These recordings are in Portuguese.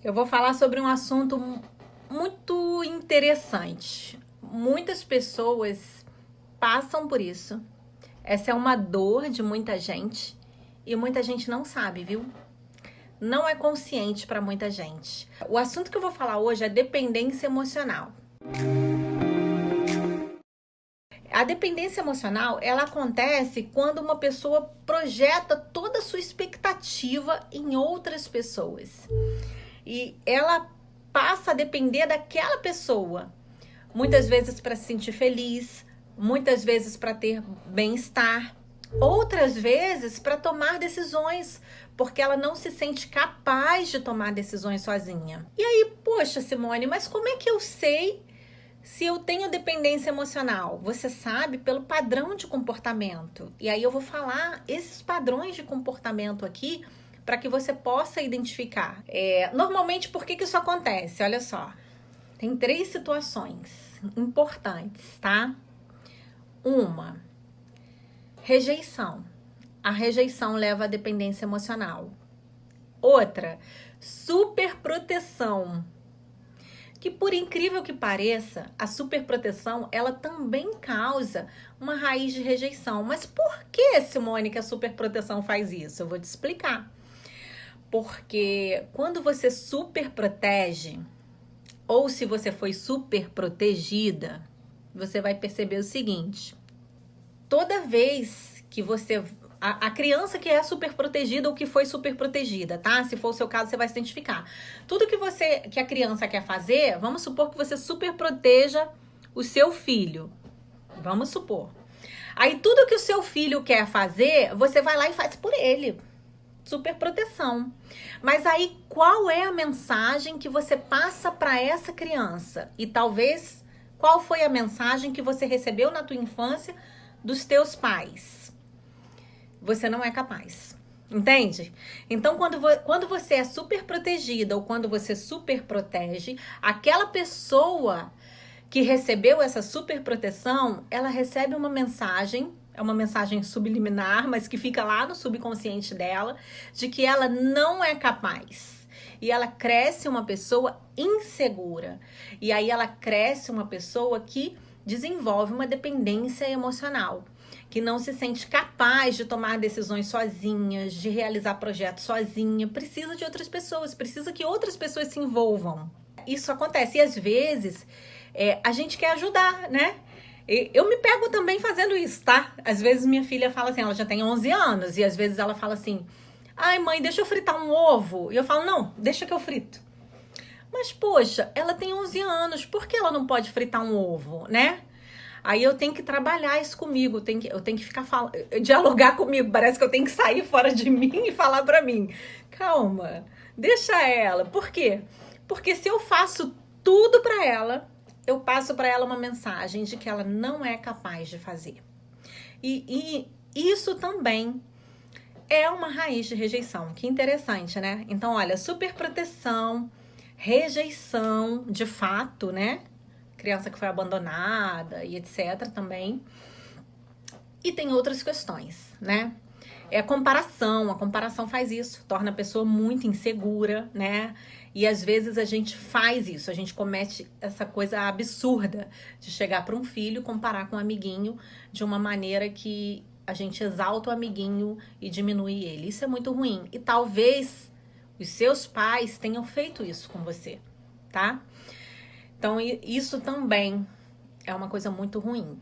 Eu vou falar sobre um assunto muito interessante. Muitas pessoas passam por isso. Essa é uma dor de muita gente e muita gente não sabe, viu? Não é consciente para muita gente. O assunto que eu vou falar hoje é dependência emocional. A dependência emocional, ela acontece quando uma pessoa projeta toda a sua expectativa em outras pessoas. E ela passa a depender daquela pessoa. Muitas vezes para se sentir feliz, muitas vezes para ter bem-estar, outras vezes para tomar decisões, porque ela não se sente capaz de tomar decisões sozinha. E aí, poxa, Simone, mas como é que eu sei se eu tenho dependência emocional? Você sabe pelo padrão de comportamento. E aí eu vou falar esses padrões de comportamento aqui para que você possa identificar. Normalmente, por que isso acontece? Olha só, tem 3 situações importantes, tá? Uma, rejeição. A rejeição leva à dependência emocional. Outra, superproteção. Que por incrível que pareça, a superproteção, ela também causa uma raiz de rejeição. Mas por que, Simone, que a superproteção faz isso? Eu vou te explicar. Porque quando você superprotege, ou se você foi super protegida, você vai perceber o seguinte: toda vez que você... A criança que é super protegida ou que foi super protegida, tá? Se for o seu caso, você vai se identificar. Tudo que a criança quer fazer, vamos supor que você super proteja o seu filho. Vamos supor. Aí tudo que o seu filho quer fazer, você vai lá e faz por ele. Super proteção. Mas aí qual é a mensagem que você passa para essa criança? E talvez qual foi a mensagem que você recebeu na tua infância dos teus pais? Você não é capaz. Entende? Então, quando você é super protegida ou quando você super protege, aquela pessoa que recebeu essa super proteção, ela recebe uma mensagem, é uma mensagem subliminar, mas que fica lá no subconsciente dela, de que ela não é capaz. E ela cresce uma pessoa insegura. E aí ela cresce uma pessoa que desenvolve uma dependência emocional, que não se sente capaz de tomar decisões sozinhas, de realizar projetos sozinha, precisa de outras pessoas, precisa que outras pessoas se envolvam. Isso acontece e às vezes a gente quer ajudar, né? Eu me pego também fazendo isso, tá? Às vezes minha filha fala assim, ela já tem 11 anos, e às vezes ela fala assim, ai mãe, deixa eu fritar um ovo. E eu falo, não, deixa que eu frito. Mas poxa, ela tem 11 anos, por que ela não pode fritar um ovo, né? Aí eu tenho que trabalhar isso comigo, eu tenho que ficar dialogar comigo. Parece que eu tenho que sair fora de mim e falar pra mim, calma, deixa ela. Por quê? Porque se eu faço tudo pra ela, eu passo pra ela uma mensagem de que ela não é capaz de fazer. E isso também é uma raiz de rejeição. Que interessante, né? Então, olha, superproteção, rejeição, de fato, né? Criança que foi abandonada e etc. também. E tem outras questões, né? A comparação faz isso, torna a pessoa muito insegura, né? E às vezes a gente faz isso, a gente comete essa coisa absurda de chegar para um filho e comparar com um amiguinho de uma maneira que a gente exalta o amiguinho e diminui ele. Isso é muito ruim. E talvez os seus pais tenham feito isso com você, tá? Então, isso também é uma coisa muito ruim.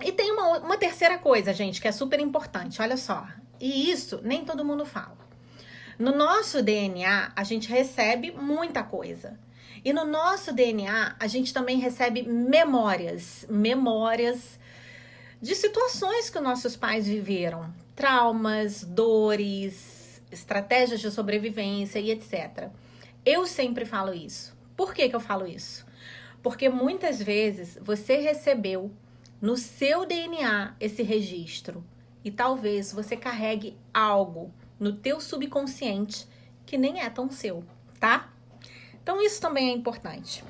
E tem uma terceira coisa, gente, que é super importante, olha só. E isso nem todo mundo fala. No nosso DNA, a gente recebe muita coisa. E no nosso DNA, a gente também recebe memórias de situações que nossos pais viveram. Traumas, dores, estratégias de sobrevivência e etc. Eu sempre falo isso. Por que eu falo isso? Porque muitas vezes você recebeu no seu DNA esse registro e talvez você carregue algo no teu subconsciente que nem é tão seu, tá? Então isso também é importante.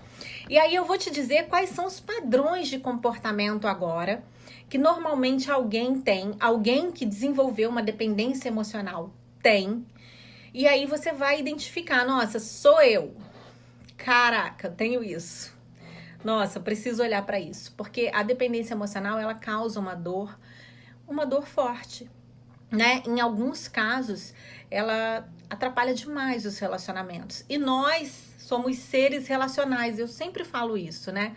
E aí eu vou te dizer quais são os padrões de comportamento agora que normalmente alguém que desenvolveu uma dependência emocional tem E aí você vai identificar, nossa, sou eu. Caraca, eu tenho isso. Nossa, eu preciso olhar para isso, porque a dependência emocional, ela causa uma dor forte, né? Em alguns casos, ela atrapalha demais os relacionamentos. E nós somos seres relacionais, eu sempre falo isso, né?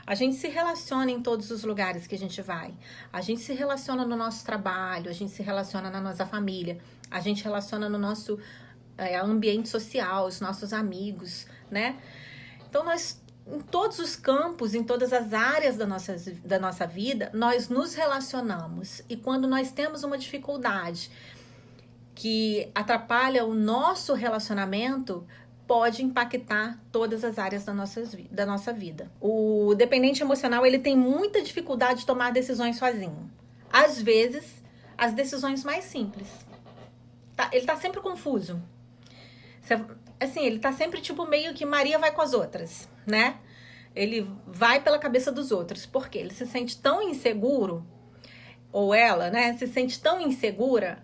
A gente se relaciona em todos os lugares que a gente vai. A gente se relaciona no nosso trabalho, a gente se relaciona na nossa família, a gente relaciona no nosso ambiente social, os nossos amigos, né? Então, nós, em todos os campos, em todas as áreas da nossa vida, nós nos relacionamos. E quando nós temos uma dificuldade que atrapalha o nosso relacionamento, pode impactar todas as áreas da nossa vida. O dependente emocional, ele tem muita dificuldade de tomar decisões sozinho. Às vezes, as decisões mais simples. Ele tá sempre confuso. Assim, ele tá sempre tipo meio que Maria vai com as outras, né? Ele vai pela cabeça dos outros. Por quê? Ele se sente tão inseguro, ou ela, né, se sente tão insegura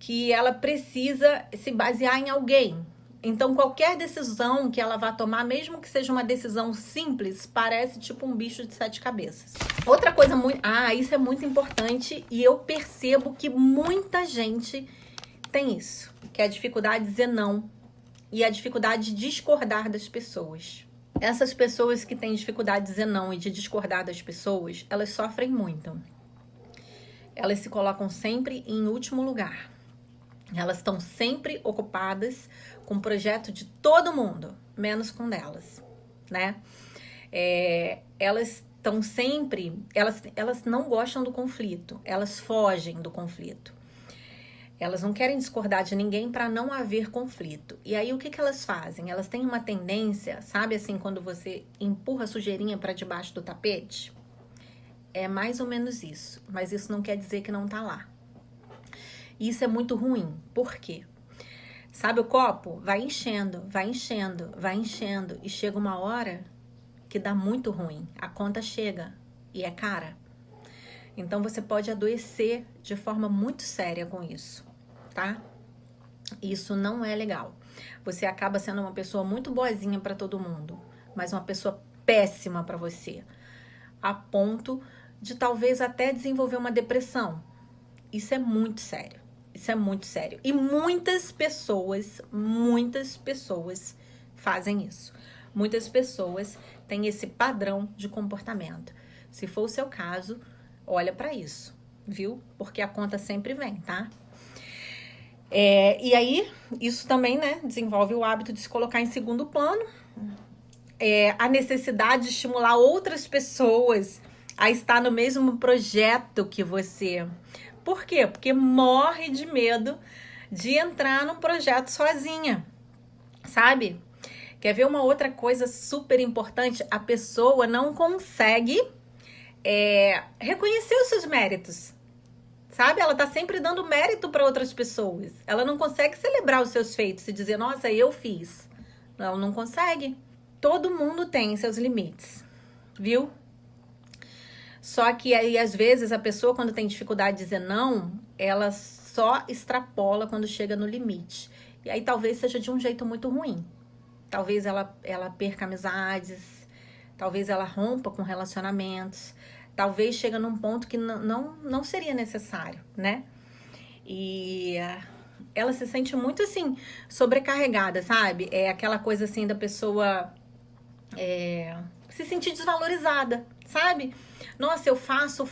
que ela precisa se basear em alguém. Então, qualquer decisão que ela vá tomar, mesmo que seja uma decisão simples, parece tipo um bicho de 7 cabeças. Outra coisa muito... isso é muito importante e eu percebo que muita gente tem isso, que é a dificuldade de dizer não e a dificuldade de discordar das pessoas. Essas pessoas que têm dificuldade de dizer não e de discordar das pessoas, elas sofrem muito. Elas se colocam sempre em último lugar. Elas estão sempre ocupadas com o projeto de todo mundo, menos com delas, né? Elas estão sempre... Elas não gostam do conflito, elas fogem do conflito. Elas não querem discordar de ninguém para não haver conflito. E aí, o que elas fazem? Elas têm uma tendência, sabe assim, quando você empurra a sujeirinha para debaixo do tapete? É mais ou menos isso, mas isso não quer dizer que não tá lá. Isso é muito ruim. Por quê? Sabe o copo? Vai enchendo, vai enchendo, vai enchendo. E chega uma hora que dá muito ruim. A conta chega e é cara. Então você pode adoecer de forma muito séria com isso, tá? Isso não é legal. Você acaba sendo uma pessoa muito boazinha para todo mundo, mas uma pessoa péssima para você, a ponto de talvez até desenvolver uma depressão. Isso é muito sério. Isso é muito sério. E muitas pessoas fazem isso. Muitas pessoas têm esse padrão de comportamento. Se for o seu caso, olha para isso, viu? Porque a conta sempre vem, tá? E aí, isso também, né, desenvolve o hábito de se colocar em segundo plano. A necessidade de estimular outras pessoas a estar no mesmo projeto que você. Por quê? Porque morre de medo de entrar num projeto sozinha, sabe? Quer ver uma outra coisa super importante? A pessoa não consegue reconhecer os seus méritos, sabe? Ela tá sempre dando mérito para outras pessoas. Ela não consegue celebrar os seus feitos e dizer, nossa, eu fiz. Ela não consegue. Todo mundo tem seus limites, viu? Só que aí, às vezes, a pessoa, quando tem dificuldade de dizer não, ela só extrapola quando chega no limite. E aí talvez seja de um jeito muito ruim. Talvez ela perca amizades, talvez ela rompa com relacionamentos, talvez chegue num ponto que não seria necessário, né? E ela se sente muito, assim, sobrecarregada, sabe? É aquela coisa, assim, da pessoa se sentir desvalorizada, sabe? Nossa, eu faço,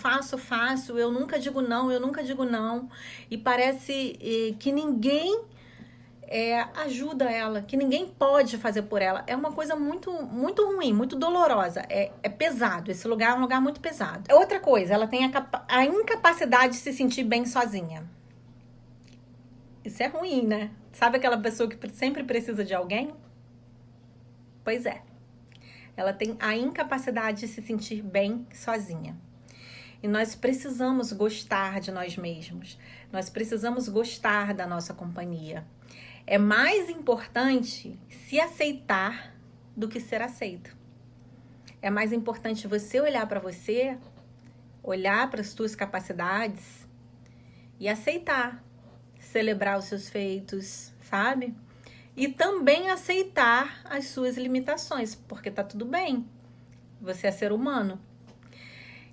eu nunca digo não. E parece que ninguém ajuda ela, que ninguém pode fazer por ela. É uma coisa muito, muito ruim, muito dolorosa. É pesado, esse lugar é um lugar muito pesado. Outra coisa, ela tem a incapacidade de se sentir bem sozinha. Isso é ruim, né? Sabe aquela pessoa que sempre precisa de alguém? Pois é. Ela tem a incapacidade de se sentir bem sozinha. E nós precisamos gostar de nós mesmos. Nós precisamos gostar da nossa companhia. É mais importante se aceitar do que ser aceito. É mais importante você olhar para você, olhar para as suas capacidades e aceitar. Celebrar os seus feitos, sabe? E também aceitar as suas limitações, porque tá tudo bem. Você é ser humano.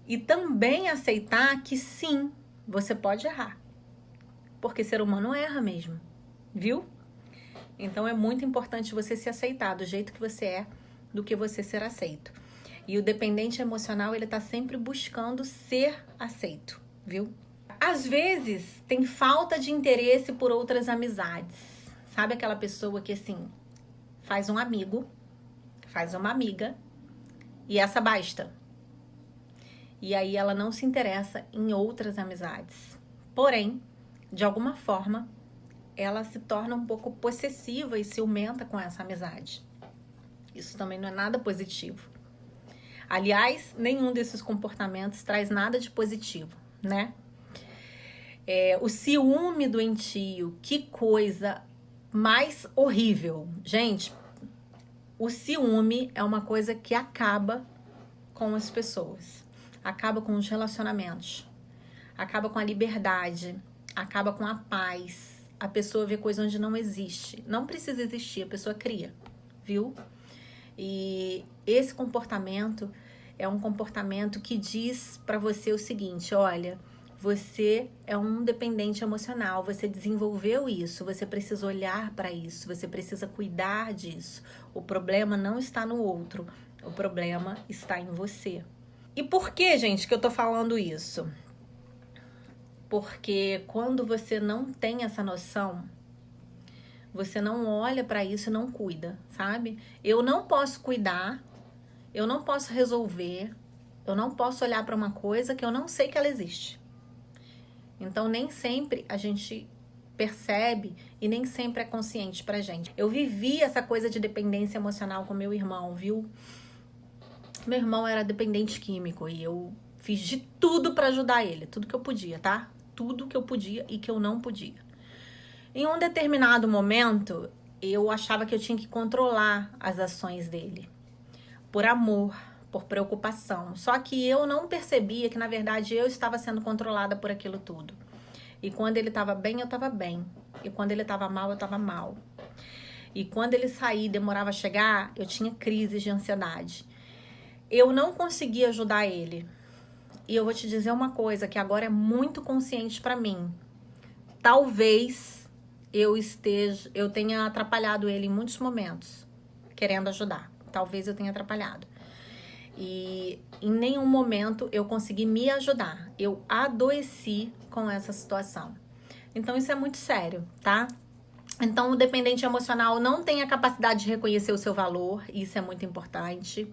E também aceitar que sim, você pode errar. Porque ser humano erra mesmo, viu? Então é muito importante você se aceitar do jeito que você é, do que você ser aceito. E o dependente emocional, ele tá sempre buscando ser aceito, viu? Às vezes, tem falta de interesse por outras amizades. Sabe aquela pessoa que, assim, faz um amigo, faz uma amiga, e essa basta. E aí ela não se interessa em outras amizades. Porém, de alguma forma, ela se torna um pouco possessiva e ciumenta com essa amizade. Isso também não é nada positivo. Aliás, nenhum desses comportamentos traz nada de positivo, né? O ciúme doentio, que coisa mais horrível. Gente, o ciúme é uma coisa que acaba com as pessoas, acaba com os relacionamentos, acaba com a liberdade, acaba com a paz. A pessoa vê coisa onde não existe. Não precisa existir, a pessoa cria, viu? E esse comportamento é um comportamento que diz pra você o seguinte: olha, você é um dependente emocional, você desenvolveu isso, você precisa olhar para isso, você precisa cuidar disso. O problema não está no outro, o problema está em você. E por que, gente, que eu tô falando isso? Porque quando você não tem essa noção, você não olha para isso e não cuida, sabe? Eu não posso cuidar, eu não posso resolver, eu não posso olhar para uma coisa que eu não sei que ela existe. Então, nem sempre a gente percebe e nem sempre é consciente pra gente. Eu vivi essa coisa de dependência emocional com meu irmão, viu? Meu irmão era dependente químico e eu fiz de tudo pra ajudar ele, tudo que eu podia, tá? Tudo que eu podia e que eu não podia. Em um determinado momento, eu achava que eu tinha que controlar as ações dele, por amor, por preocupação. Só que eu não percebia que, na verdade, eu estava sendo controlada por aquilo tudo. E quando ele estava bem, eu estava bem. E quando ele estava mal, eu estava mal. E quando ele saía e demorava a chegar, eu tinha crises de ansiedade. Eu não conseguia ajudar ele. E eu vou te dizer uma coisa que agora é muito consciente para mim. Talvez eu tenha atrapalhado ele em muitos momentos, querendo ajudar. Talvez eu tenha atrapalhado. E em nenhum momento eu consegui me ajudar. Eu adoeci com essa situação. Então isso é muito sério, tá? Então o dependente emocional não tem a capacidade de reconhecer o seu valor. Isso é muito importante.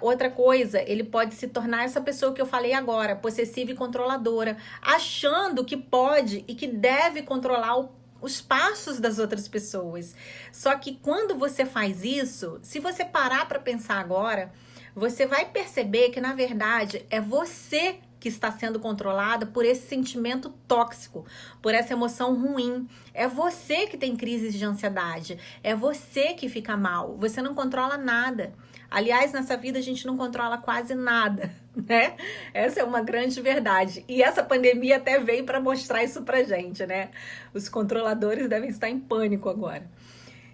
Outra coisa, ele pode se tornar essa pessoa que eu falei agora, possessiva e controladora, achando que pode e que deve controlar os passos das outras pessoas. Só que quando você faz isso, se você parar para pensar agora, você vai perceber que, na verdade, é você que está sendo controlada por esse sentimento tóxico, por essa emoção ruim. É você que tem crises de ansiedade, é você que fica mal, você não controla nada. Aliás, nessa vida a gente não controla quase nada, né? Essa é uma grande verdade. E essa pandemia até veio para mostrar isso pra gente, né? Os controladores devem estar em pânico agora.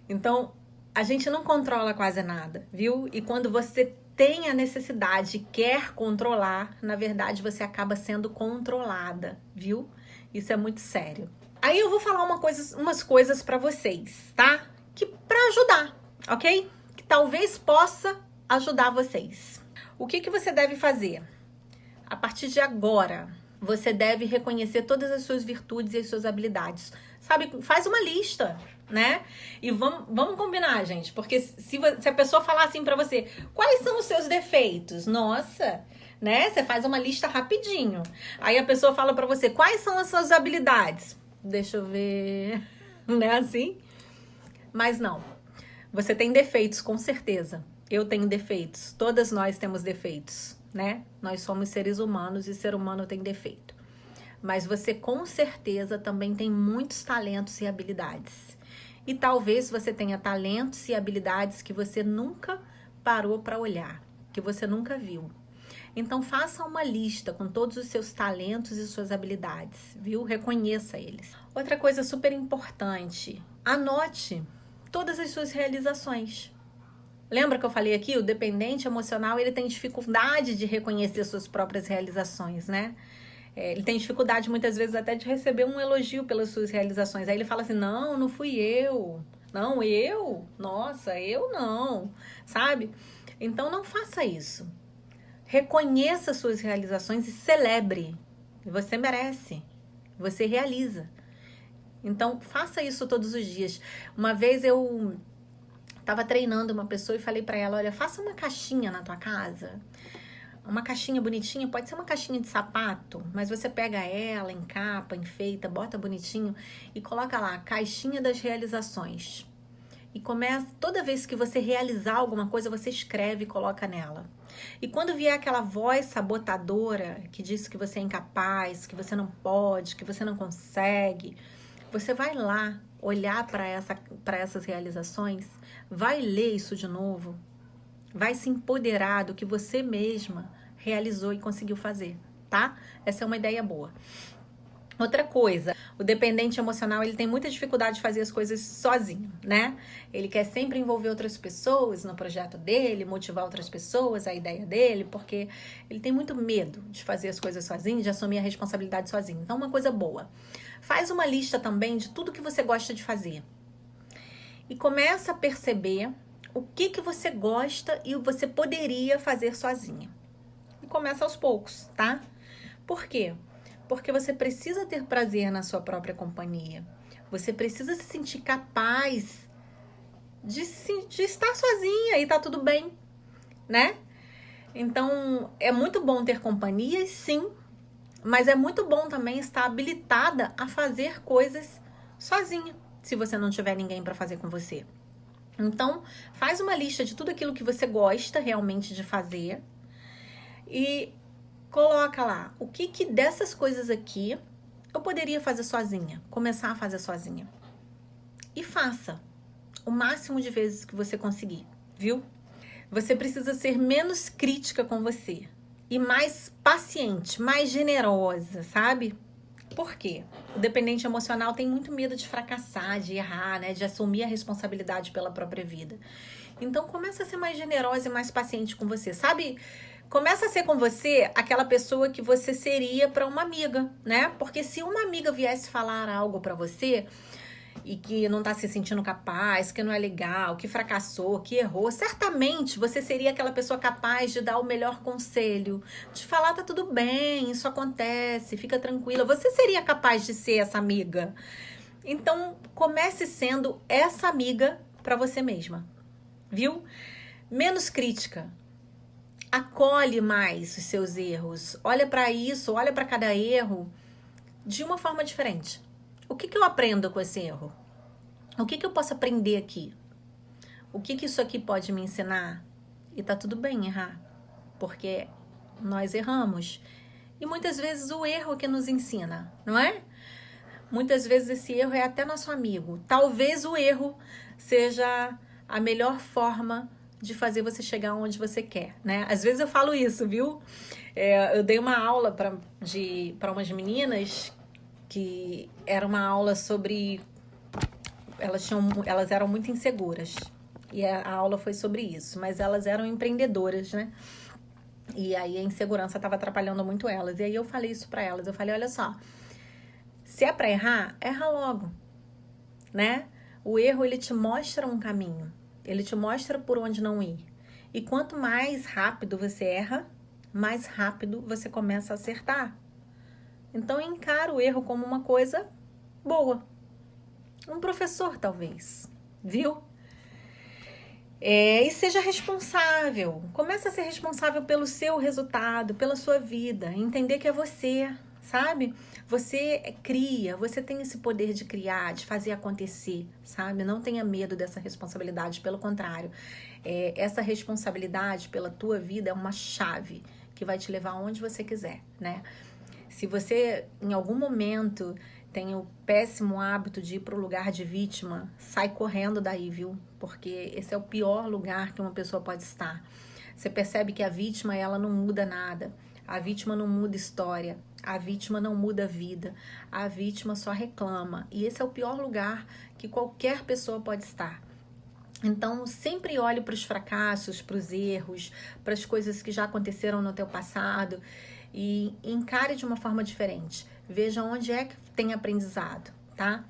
Então, a gente não controla quase nada, viu? E quando você tem a necessidade, quer controlar, na verdade você acaba sendo controlada, viu? Isso é muito sério. Aí eu vou falar umas coisas pra vocês, tá? Que pra ajudar, ok? Que talvez possa ajudar vocês. O que você deve fazer? A partir de agora, você deve reconhecer todas as suas virtudes e as suas habilidades. Sabe, faz uma lista, né? E vamos combinar, gente, porque se a pessoa falar assim pra você, quais são os seus defeitos? Nossa, né? Você faz uma lista rapidinho. Aí a pessoa fala pra você, quais são as suas habilidades? Deixa eu ver, não é assim? Mas não, você tem defeitos, com certeza. Eu tenho defeitos, todas nós temos defeitos, né? Nós somos seres humanos e ser humano tem defeito. Mas você com certeza também tem muitos talentos e habilidades. E talvez você tenha talentos e habilidades que você nunca parou para olhar, que você nunca viu. Então faça uma lista com todos os seus talentos e suas habilidades, viu? Reconheça eles. Outra coisa super importante, Anote todas as suas realizações. Lembra que eu falei aqui? O dependente emocional, ele tem dificuldade de reconhecer suas próprias realizações, né? Ele tem dificuldade muitas vezes até de receber um elogio pelas suas realizações. Aí ele fala assim: não, não fui eu. Não, eu? Nossa, eu não. Sabe? Então não faça isso. Reconheça suas realizações e celebre. Você merece. Você realiza. Então faça isso todos os dias. Uma vez eu estava treinando uma pessoa e falei para ela: olha, faça uma caixinha na tua casa. Uma caixinha bonitinha, pode ser uma caixinha de sapato, mas você pega ela, encapa, enfeita, bota bonitinho e coloca lá, caixinha das realizações. E começa, toda vez que você realizar alguma coisa, você escreve e coloca nela. E quando vier aquela voz sabotadora que diz que você é incapaz, que você não pode, que você não consegue, você vai lá olhar para essas realizações, vai ler isso de novo, vai se empoderar do que você mesma realizou e conseguiu fazer, tá? Essa é uma ideia boa. Outra coisa, o dependente emocional, ele tem muita dificuldade de fazer as coisas sozinho, né? Ele quer sempre envolver outras pessoas no projeto dele, motivar outras pessoas, a ideia dele, porque ele tem muito medo de fazer as coisas sozinho, de assumir a responsabilidade sozinho. Então, uma coisa boa, faz uma lista também de tudo que você gosta de fazer. E começa a perceber o que você gosta e você poderia fazer sozinha. E começa aos poucos, tá? Por quê? Porque você precisa ter prazer na sua própria companhia. Você precisa se sentir capaz de estar sozinha e tá tudo bem, né? Então, é muito bom ter companhia, sim, mas é muito bom também estar habilitada a fazer coisas sozinha, se você não tiver ninguém para fazer com você. Então, faz uma lista de tudo aquilo que você gosta realmente de fazer e coloca lá o que dessas coisas aqui eu poderia fazer sozinha, começar a fazer sozinha. E faça o máximo de vezes que você conseguir, viu? Você precisa ser menos crítica com você e mais paciente, mais generosa, sabe? Por quê? O dependente emocional tem muito medo de fracassar, de errar, né? De assumir a responsabilidade pela própria vida. Então, começa a ser mais generosa e mais paciente com você, sabe? Começa a ser com você aquela pessoa que você seria para uma amiga, né? Porque se uma amiga viesse falar algo para você e que não tá se sentindo capaz, que não é legal, que fracassou, que errou, certamente você seria aquela pessoa capaz de dar o melhor conselho, de falar: tá tudo bem, isso acontece, fica tranquila. Você seria capaz de ser essa amiga. Então, comece sendo essa amiga para você mesma, viu? Menos crítica. Acolhe mais os seus erros. Olha para isso, olha para cada erro de uma forma diferente. O que eu aprendo com esse erro? O que eu posso aprender aqui? O que isso aqui pode me ensinar? E tá tudo bem errar, porque nós erramos. E muitas vezes o erro é que nos ensina, não é? Muitas vezes esse erro é até nosso amigo. Talvez o erro seja a melhor forma de fazer você chegar onde você quer, né? Às vezes eu falo isso, viu? Eu dei uma aula para umas meninas que era uma aula sobre... Elas eram muito inseguras. E a aula foi sobre isso. Mas elas eram empreendedoras, né? E aí a insegurança estava atrapalhando muito elas. E aí eu falei isso para elas. Eu falei: olha só, se é para errar, erra logo, né? O erro, ele te mostra um caminho. Ele te mostra por onde não ir. E quanto mais rápido você erra, mais rápido você começa a acertar. Então, encara o erro como uma coisa boa. Um professor, talvez. Viu? E seja responsável. Comece a ser responsável pelo seu resultado, pela sua vida. Entender que é você, sabe? Você cria, você tem esse poder de criar, de fazer acontecer, sabe? Não tenha medo dessa responsabilidade, pelo contrário. Essa responsabilidade pela tua vida é uma chave que vai te levar aonde você quiser, né? Se você, em algum momento, tem o péssimo hábito de ir para o lugar de vítima, sai correndo daí, viu? Porque esse é o pior lugar que uma pessoa pode estar. Você percebe que a vítima, ela não muda nada. A vítima não muda história. A vítima não muda a vida, a vítima só reclama. E esse é o pior lugar que qualquer pessoa pode estar. Então, sempre olhe para os fracassos, para os erros, para as coisas que já aconteceram no teu passado e encare de uma forma diferente. Veja onde é que tem aprendizado, tá?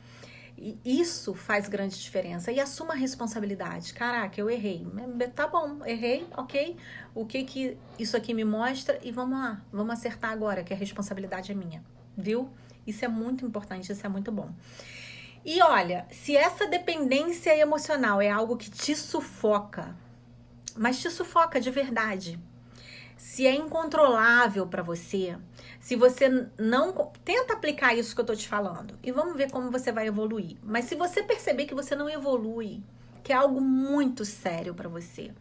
E isso faz grande diferença. E assuma a responsabilidade. Caraca, eu errei. Tá bom, errei, ok. O que isso aqui me mostra? E vamos lá, vamos acertar agora, que a responsabilidade é minha, viu? Isso é muito importante, isso é muito bom. E olha, se essa dependência emocional é algo que te sufoca, mas te sufoca de verdade, se é incontrolável para você, se você não... Tenta aplicar isso que eu tô te falando e vamos ver como você vai evoluir. Mas se você perceber que você não evolui, que é algo muito sério para você,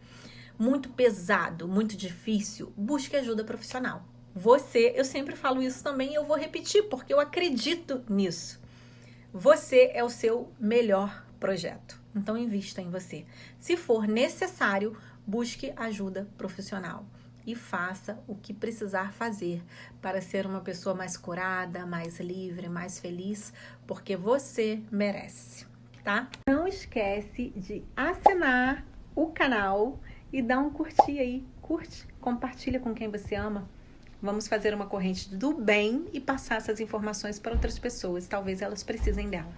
muito pesado, muito difícil, busque ajuda profissional. Eu sempre falo isso também e eu vou repetir porque eu acredito nisso. Você é o seu melhor projeto. Então, invista em você. Se for necessário, busque ajuda profissional e faça o que precisar fazer para ser uma pessoa mais curada, mais livre, mais feliz, porque você merece, tá? Não esquece de assinar o canal e dar um curtir aí. Curte, compartilha com quem você ama. Vamos fazer uma corrente do bem e passar essas informações para outras pessoas. Talvez elas precisem dela.